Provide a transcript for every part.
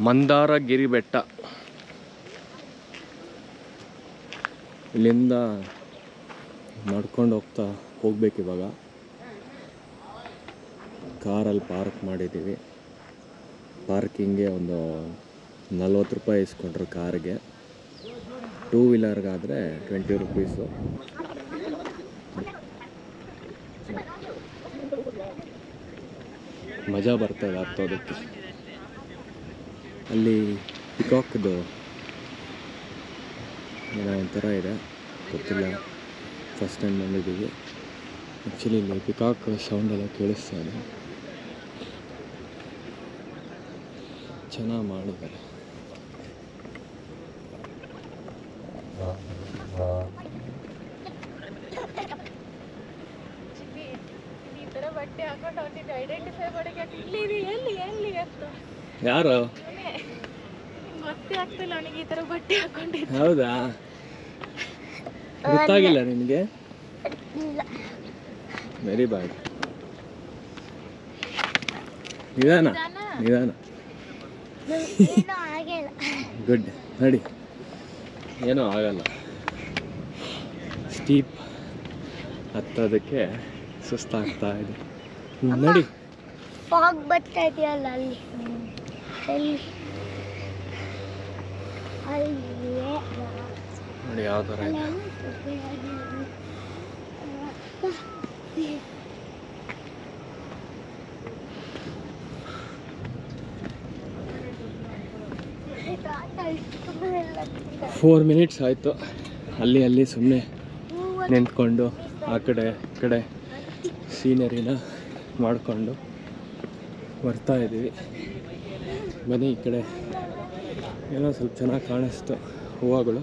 ಮಂದಾರಗಿರಿ ಬೆಟ್ಟ. ಇಲ್ಲಿಂದ ನಡ್ಕೊಂಡು ಹೋಗ್ಬೇಕು. ಇವಾಗ ಕಾರಲ್ಲಿ ಪಾರ್ಕ್ ಮಾಡಿದ್ದೀವಿ. ಪಾರ್ಕಿಂಗ್ಗೆ ಒಂದು 40 ರೂಪಾಯಿ ಇಸ್ಕೊಂಡ್ರು ಕಾರಿಗೆ. 2 ವೀಲರ್ಗಾದರೆ 20 ರೂಪೀಸು. ಮಜಾ ಬರ್ತದೆ ಹತ್ತೋದಕ್ಕೆ. ಅಲ್ಲಿ ಪಿಕಾಕ್ದು ಏನೋ ಒಂಥರ ಇದೆ, ಗೊತ್ತಿಲ್ಲ, ಫಸ್ಟ್ ಟೈಮ್ ಬಂದಿದ್ದೀವಿ. ಆ್ಯಕ್ಚುಲಿ ಇಲ್ಲಿ ಪಿಕಾಕ್ ಸೌಂಡೆಲ್ಲ ಕೇಳಿಸ್ತಾ ಇದೆ. ಚೆನ್ನಾಗಿ ಮಾಡಿದ್ದಾರೆ. ಯಾರು ಹೌದಾ? ಗೊತ್ತಾಗಿಲ್ಲ ನಿನಗೆ? Very bad. ನಿಧಾನ ನಿಧಾನ. ಗುಡ್. ನಡಿ, ಏನೂ ಆಗಲ್ಲ. ಸ್ಟೀಪ್ ಹತ್ತೋದಕ್ಕೆ ಸುಸ್ತಾಗ್ತಾ ಇದೆ. ನಡಿ. ಫಾಗ್ ಬರ್ತಾ ಇದೆಯಲ್ಲ ಅಲ್ಲಿ ನೋಡಿ ಯಾವ ಥರ ಇದೆ. ಫೋರ್ ಮಿನಿಟ್ಸ್ ಆಯಿತು. ಅಲ್ಲಿ ಸುಮ್ಮನೆ ನಿಂತ್ಕೊಂಡು ಆ ಕಡೆ ಈ ಕಡೆ ಸೀನರಿನ ಮಾಡಿಕೊಂಡು ಬರ್ತಾ ಇದ್ದೀವಿ. ಬನ್ನಿ, ಈ ಕಡೆ ಏನೋ ಸ್ವಲ್ಪ ಚೆನ್ನಾಗಿ ಕಾಣಿಸ್ತು ಹೂವುಗಳು.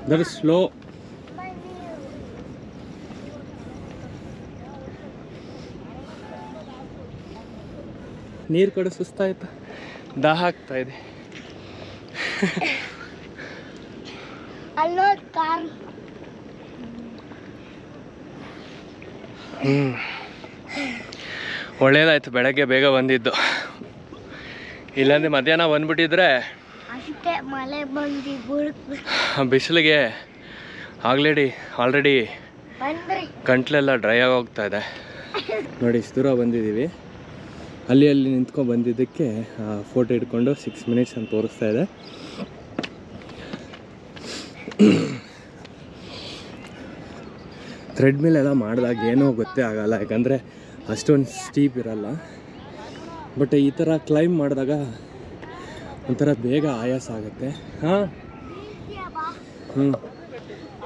That is slow. ನೀರು ಕೂಡ ಸುಸ್ತಾಯ್ತು, ದಾಹ ಆಗ್ತಾ ಇದೆ. ಒಳ್ಳೇದಾಯ್ತು ಬೆಳಗ್ಗೆ ಬೇಗ ಬಂದಿದ್ದು. ಇಲ್ಲಾಂದ್ರೆ ಮಧ್ಯಾಹ್ನ ಬಂದ್ಬಿಟ್ಟಿದ್ರೆ ಬಿಸಿಲಿಗೆ ಆಲ್ರೆಡಿ ಗಂಟ್ಲೆಲ್ಲ ಡ್ರೈ ಆಗಿ ಹೋಗ್ತಾ ಇದೆ. ನೋಡಿ, ಇಷ್ಟು ದೂರ ಬಂದಿದ್ದೀವಿ. ಅಲ್ಲಿ ನಿಂತ್ಕೊಂಡು ಬಂದಿದ್ದಕ್ಕೆ ಫೋಟೋ ಇಟ್ಕೊಂಡು 6 ಮಿನಿಟ್ಸ್ ಅಂತ ತೋರಿಸ್ತಾ ಇದೆ. ಥ್ರೆಡ್ಮಿಲ್ ಎಲ್ಲ ಮಾಡಿದಾಗ ಏನೋ ಗೊತ್ತೇ ಆಗಲ್ಲ, ಯಾಕಂದರೆ ಅಷ್ಟೊಂದು ಸ್ಟೀಪ್ ಇರಲ್ಲ. ಬಟ್ ಈ ಥರ ಕ್ಲೈಂಬ್ ಮಾಡಿದಾಗ ಒಂಥರ ಬೇಗ ಆಯಾಸ ಆಗುತ್ತೆ. ಹಾಂ,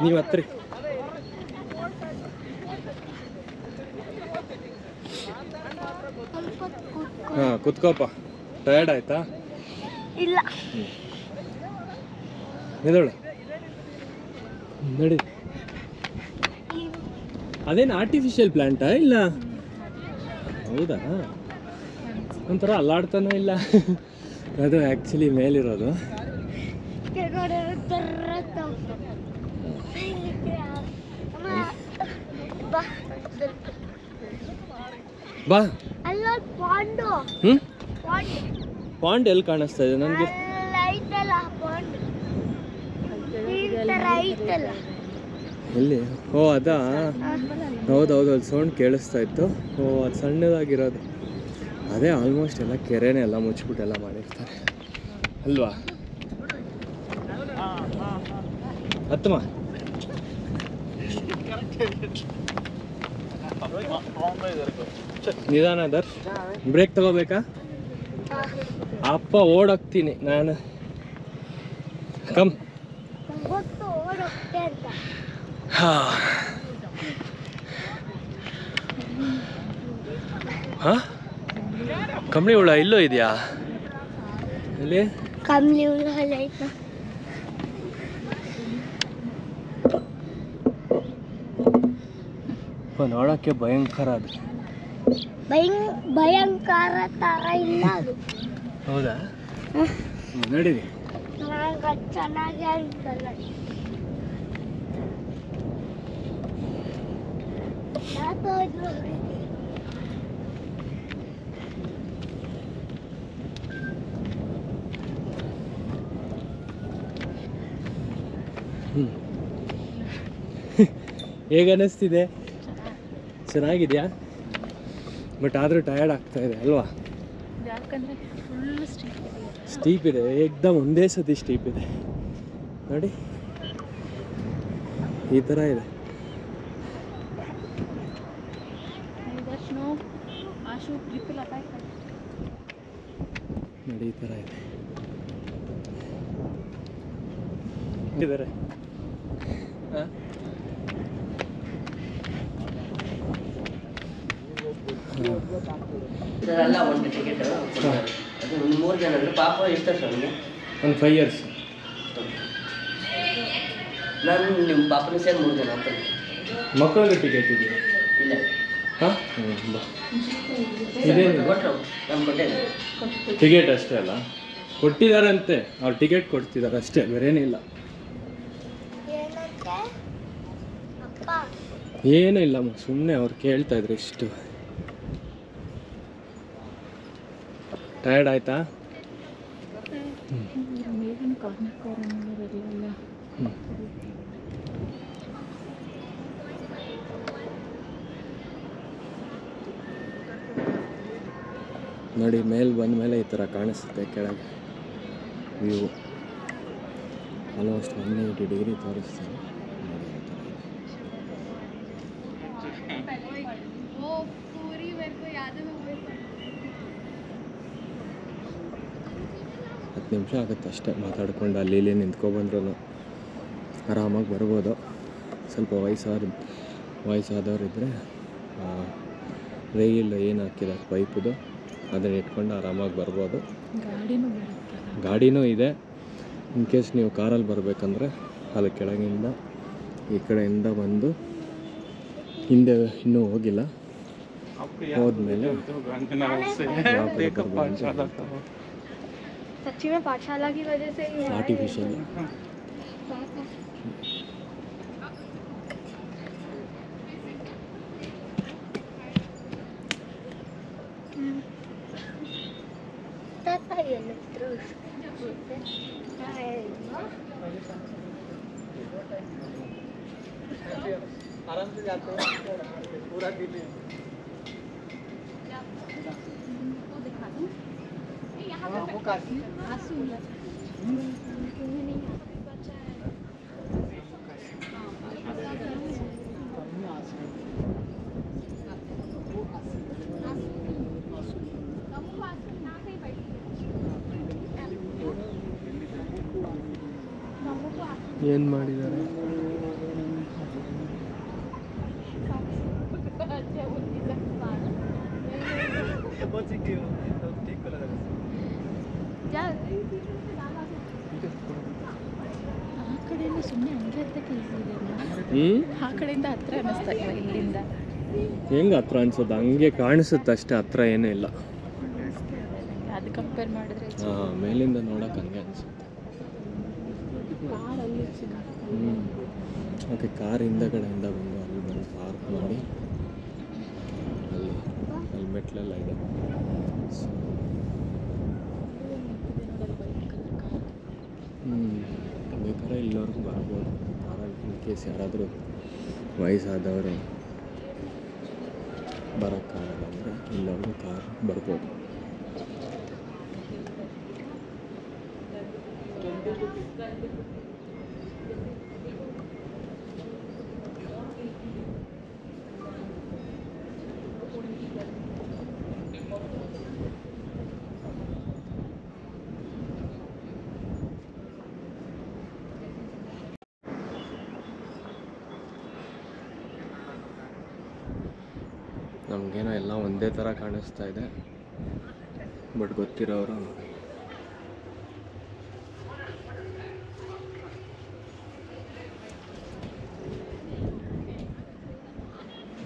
ನೀವು ಹತ್ರಿ. ಹಾಂ, ಕುತ್ಕೋಪ. ಟಯರ್ಡ್ ಆಯ್ತಾ? ಇಲ್ಲ. ನಿದೋಳು ನಡಿ. ಅದೇನು ಆರ್ಟಿಫಿಷಿಯಲ್ ಪ್ಲಾಂಟಾ? ಇಲ್ಲ. ಹೌದಾ? ಒಂಥರ ಅಲ್ಲಾಡ್ತಾನೂ ಇಲ್ಲ. ಅದು ಆ್ಯಕ್ಚುಲಿ ಮೇಲಿರೋದು. ಬಾ. ಪಾಂಡ್ ಎಲ್ಲಿ ಕಾಣಿಸ್ತಾ ಇದೆ ನನಗೆ? ಎಲ್ಲಿ? ಓ, ಅದಾ? ಹೌದೌದು, ಅಲ್ಲಿ ಸೌಂಡ್ ಕೇಳಿಸ್ತಾ ಇತ್ತು. ಓ, ಅದು ಸಣ್ಣದಾಗಿರೋದು. ಅದೇ ಆಲ್ಮೋಸ್ಟ್ ಎಲ್ಲ ಕೆರೆನೇ ಎಲ್ಲ ಮುಚ್ಚಿಬಿಟ್ಟೆಲ್ಲ ಮಾಡಿರ್ತಾರೆ ಅಲ್ವಾ? ಹತ್ತಮ್ಮ. ನಿಧಾನ ದರ್ಶ್. ಬ್ರೇಕ್ ತಗೋಬೇಕಾ? ಅಪ್ಪ ಓಡೋಗ್ತೀನಿ ನಾನು. ಕಮ್. ಹಾಂ ಕಂಬಳಿ ಹುಳ ಇಲ್ಲೂ ಇದೆಯಾ ಎಲ್ಲಿ ಕಂಬಳಿ ಹುಳ ಅಲ್ಲ ಐತ ನೋಡೋಕ್ಕೆ ಭಯಂಕರ ಅದು ಭಯಂಕರ ತರ ಇಲ್ಲ ಅದು ಹೌದಾ ನಡೀರಿ ಚೆನ್ನಾಗಿ ಅನ್ಸಲ್ಲ ಹೇಗೆ ಅನ್ನಿಸ್ತಿದೆ ಚೆನ್ನಾಗಿದೆಯಾ ಬಟ್ ಆದರೂ ಟಯರ್ಡ್ ಆಗ್ತಾ ಇದೆ ಅಲ್ವಾ ಯಾಕಂದ್ರೆ ಫುಲ್ ಸ್ಟೀಪ್ ಇದೆ ಏಕ್ದಮ್ ಒಂದೇ ಸತಿ ಸ್ಟೀಪ್ ಇದೆ ನೋಡಿ ಈ ಥರ ಇದೆ ನೋಡಿ ಈ ಥರ ಇದೆ ಇದ್ದಾರೆ ಅಲ್ಲ ಒಂದು ಟಿಕೆಟ್ ಅದು ಒಂದು 3 ಜನ ಅಂದ್ರೆ ಪಾಪ ಎಷ್ಟು ಸ್ವಾಮಿ ಒಂದು 5 years ನಾನು ನಿಮ್ಮ ಪಾಪನ ಸೇರಿ 3 ಜನ ಅಂತ ಮಕ್ಕಳಿಗೆ ಟಿಕೆಟ್ ಇದೆಯಾ ಇಲ್ಲ ಹಾಂ ಇದೇನು ಕೊಟ್ಟರು ನಾನು ಕೊಟ್ಟೇನೆ ಟಿಕೆಟ್ ಅಷ್ಟೇ ಅಲ್ಲ ಕೊಟ್ಟಿದ್ದಾರಂತೆ ಅವ್ರು ಟಿಕೆಟ್ ಕೊಡ್ತಿದ್ದಾರೆ ಅಷ್ಟೇ ಬೇರೇನಿಲ್ಲ ಏನಂತೆ ಅಪ್ಪ ಏನೂ ಇಲ್ಲಮ್ಮ ಸುಮ್ಮನೆ ಅವ್ರು ಕೇಳ್ತಾ ಇದ್ರು ಇಷ್ಟು ಟಯರ್ಡ್ ಆಯ್ತಾ ನೋಡಿ ಮೇಲೆ ಬಂದ ಮೇಲೆ ಈ ಥರ ಕಾಣಿಸುತ್ತೆ ಕೆಳಗೆ ವ್ಯೂ ಆಲ್ಮೋಸ್ಟ್ 180 ಡಿಗ್ರಿ ತೋರಿಸ್ತೀನಿ ನೋಡಿ ಆ ಥರ 10 ನಿಮಿಷ ಆಗುತ್ತೆ ಅಷ್ಟೇ ಮಾತಾಡ್ಕೊಂಡು ಅಲ್ಲಿ ಇಲ್ಲಿ ನಿಂತ್ಕೊಬಂದ್ರೂ ಆರಾಮಾಗಿ ಬರ್ಬೋದು ಸ್ವಲ್ಪ ವಯಸ್ಸಾದವರಿದ್ದರೆ ರೈಲ್ ಏನು ಹಾಕಿದ್ದಾರೆ ಪೈಪುದು ಅದನ್ನ ಇಟ್ಕೊಂಡು ಆರಾಮಾಗಿ ಬರ್ಬೋದು ಗಾಡಿನೂ ಇದೆ ಇನ್ ಕೇಸ್ ನೀವು ಕಾರಲ್ಲಿ ಬರಬೇಕಂದ್ರೆ ಅಲ್ಲಿ ಕೆಳಗಿಂದ ಈ ಕಡೆಯಿಂದ ಬಂದು ಹಿಂದೆ ಇನ್ನೂ ಹೋಗಿಲ್ಲ ಹೋದ್ಮೇಲೆ सच्ची में पाठशाला की वजह से ही आर्टिफिशियल आराम से जाते हैं पूरा दिन वो काशी ಏನು ಮಾಡಿದ್ದಾರೆ ಆ ಕಡೆಯಿಂದ ಸುಮ್ಮನೆ ಹಂಗೆ ಹತ್ತಕ್ಕೆ ಈಸಿ ಇದೆ ಆ ಕಡೆಯಿಂದ ಹತ್ರ ಅನ್ನಿಸ್ತಾ ಇಲ್ಲ ಇಲ್ಲಿಂದ ಹೆಂಗೆ ಹತ್ರ ಅನ್ಸೋದು ಹಂಗೆ ಕಾಣಿಸುತ್ತೆ ಅಷ್ಟೇ ಹತ್ರ ಏನೂ ಇಲ್ಲ ಅದು ಕಂಪೇರ್ ಮಾಡಿದ್ರೆ ಹಾಂ ಮೇಲಿಂದ ನೋಡೋಕೆ ಹಂಗೆ ಅನಿಸುತ್ತೆ ಓಕೆ ಕಾರ್ ಹಿಂದಗಡೆಯಿಂದ ಬಂದು ಅಲ್ಲಿ ಬಂದು ಪಾರ್ಕ್ ಮಾಡಿ ಅಲ್ಲಿ ಮೆಟ್ಲೆಲ್ಲ ಇದೆ ಸೊ ಬೇಕಾದ್ರೆ ಇಲ್ಲಿವರೆಗೂ ಬರ್ಬೋದು ಕಾರಲ್ಲಿ ಇನ್ ಕೇಸ್ ಯಾರಾದರೂ ವಯಸ್ಸಾದವರು ಬರೋಕ್ಕಾಗಲ್ಲ ಅಂದರೆ ಇಲ್ಲಿವರೆಗೂ ಕಾರ್ ಬರ್ಬೋದು ನಮಗೇನೋ ಎಲ್ಲ ಒಂದೇ ಥರ ಕಾಣಿಸ್ತಾ ಇದೆ, ಬಟ್ ಗೊತ್ತಿರೋರು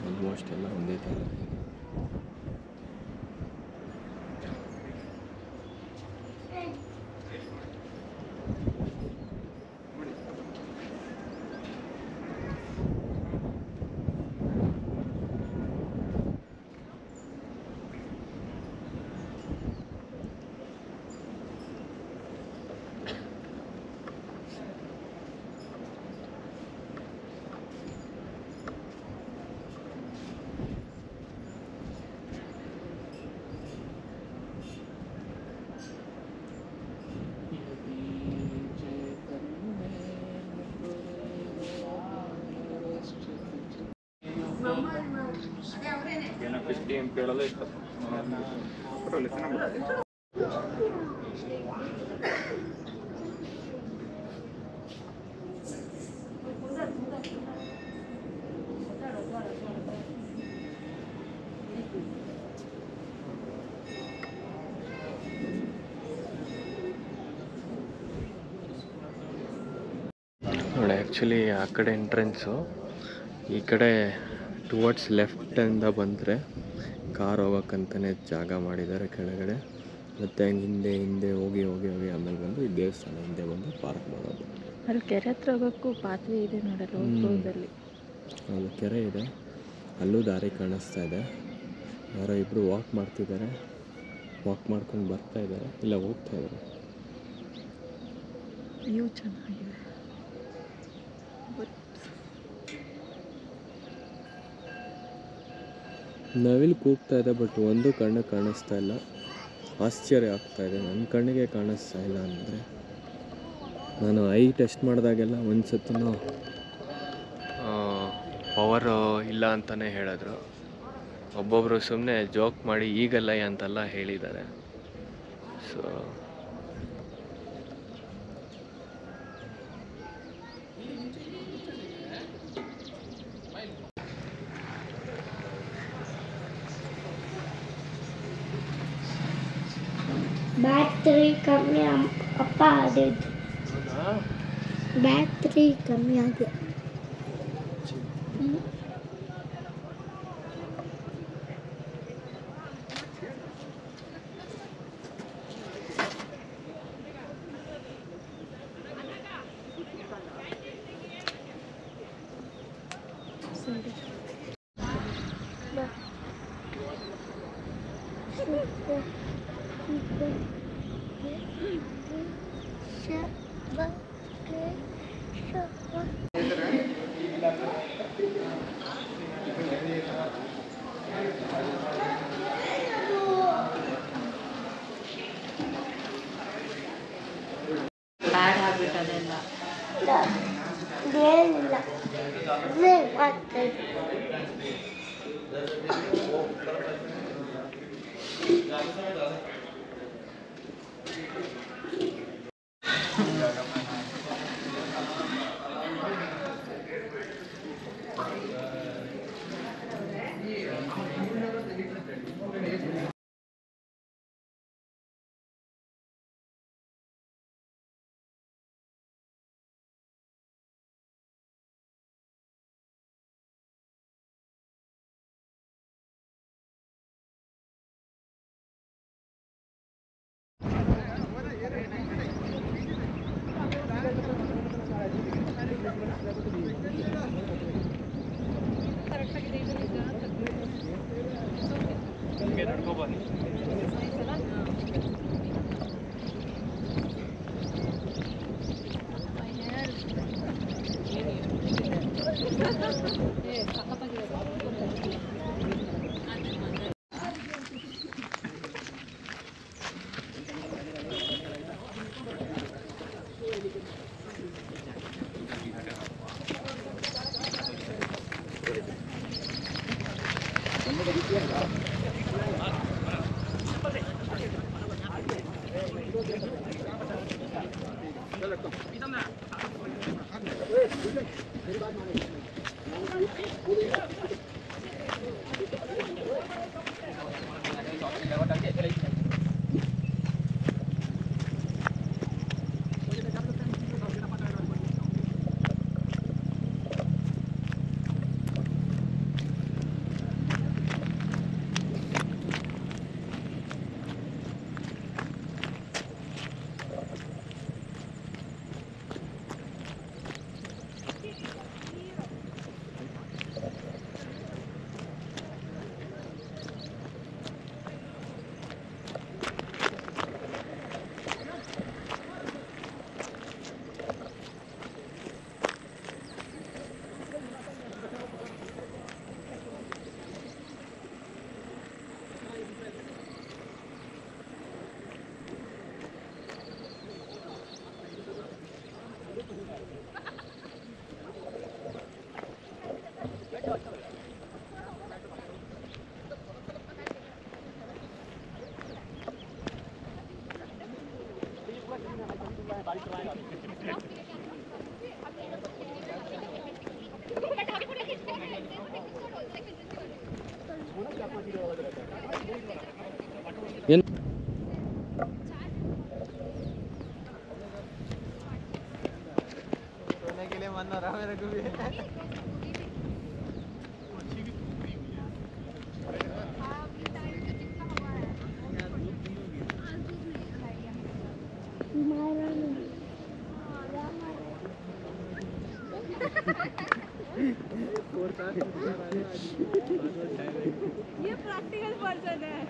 ಆಲ್ಮೋಸ್ಟ್ ಎಲ್ಲ ಒಂದೇ ಥರ ಇದೆ. ನೋಡಿ ಆ್ಯಕ್ಚುಲಿ ಆ ಕಡೆ ಎಂಟ್ರೆನ್ಸು, ಈ ಕಡೆ ಟುವರ್ಡ್ಸ್ ಲೆಫ್ಟಿಂದ ಬಂದರೆ ಕಾರ್ ಹೋಗೋಕ್ಕಂತಲೇ ಜಾಗ ಮಾಡಿದ್ದಾರೆ ಕೆಳಗಡೆ. ಮತ್ತು ಹಿಂದೆ ಹಿಂದೆ ಹೋಗಿ ಹೋಗಿ ಹೋಗಿ ಆಮೇಲೆ ಬಂದು ಈ ದೇವಸ್ಥಾನ ಹಿಂದೆ ಬಂದು ಪಾರ್ಕ್ ಮಾಡೋದು. ಅಲ್ಲಿ ಕೆರೆ ಹತ್ರ ಹೋಗೋಕ್ಕೂ ಪಾತ್ವೆ ಇದೆ ನೋಡಲ್ಲ, ಹೋಗೋದಲ್ಲಿ ಅದು ಕೆರೆ ಇದೆ, ಅಲ್ಲೂ ದಾರಿ ಕಾಣಿಸ್ತಾ ಇದೆ. ಯಾರೋ ಇಬ್ಬರು ವಾಕ್ ಮಾಡ್ತಿದ್ದಾರೆ, ವಾಕ್ ಮಾಡ್ಕೊಂಡು ಬರ್ತಾ ಇದ್ದಾರೆ, ಇಲ್ಲ ಹೋಗ್ತಾ ಇದ್ದಾರೆ. ವ್ಯೂ ಚೆನ್ನಾಗಿದೆ. ನವಿಲು ಕೂಗ್ತಾ ಇದೆ, ಬಟ್ ಒಂದು ಕಣ್ಣು ಕಾಣಿಸ್ತಾ ಇಲ್ಲ. ಆಶ್ಚರ್ಯ ಆಗ್ತಾ ಇದೆ, ನನ್ನ ಕಣ್ಣಿಗೆ ಕಾಣಿಸ್ತಾ ಇಲ್ಲ. ಅಂದರೆ ನಾನು ಐ ಟೆಸ್ಟ್ ಮಾಡಿದಾಗೆಲ್ಲ ಒಂದು ಸತಿನೂ ಪವರ್ ಇಲ್ಲ ಅಂತಲೇ ಹೇಳಿದ್ರು. ಒಬ್ಬೊಬ್ಬರು ಸುಮ್ಮನೆ ಜೋಕ್ ಮಾಡಿ ಈಗಲ್ಲ ಅಂತೆಲ್ಲ ಹೇಳಿದ್ದಾರೆ. ಸೊ ಬ್ಯಾಟ್ರಿ ಕಮ್ಮಿ ಅಪ್ಪ ಆಡಿದ್ದು, ಬ್ಯಾಟ್ರಿ ಕಮ್ಮಿ ಆಗಿದೆ. ಬ್ಯಾಡ್ ಹ್ಯಾಬಿಟ್ ಅದೆಲ್ಲ. ಏನಿಲ್ಲ, ಮಾಡ್ತೇವೆ. ಏನು ये प्रैक्टिकल वर्जन है।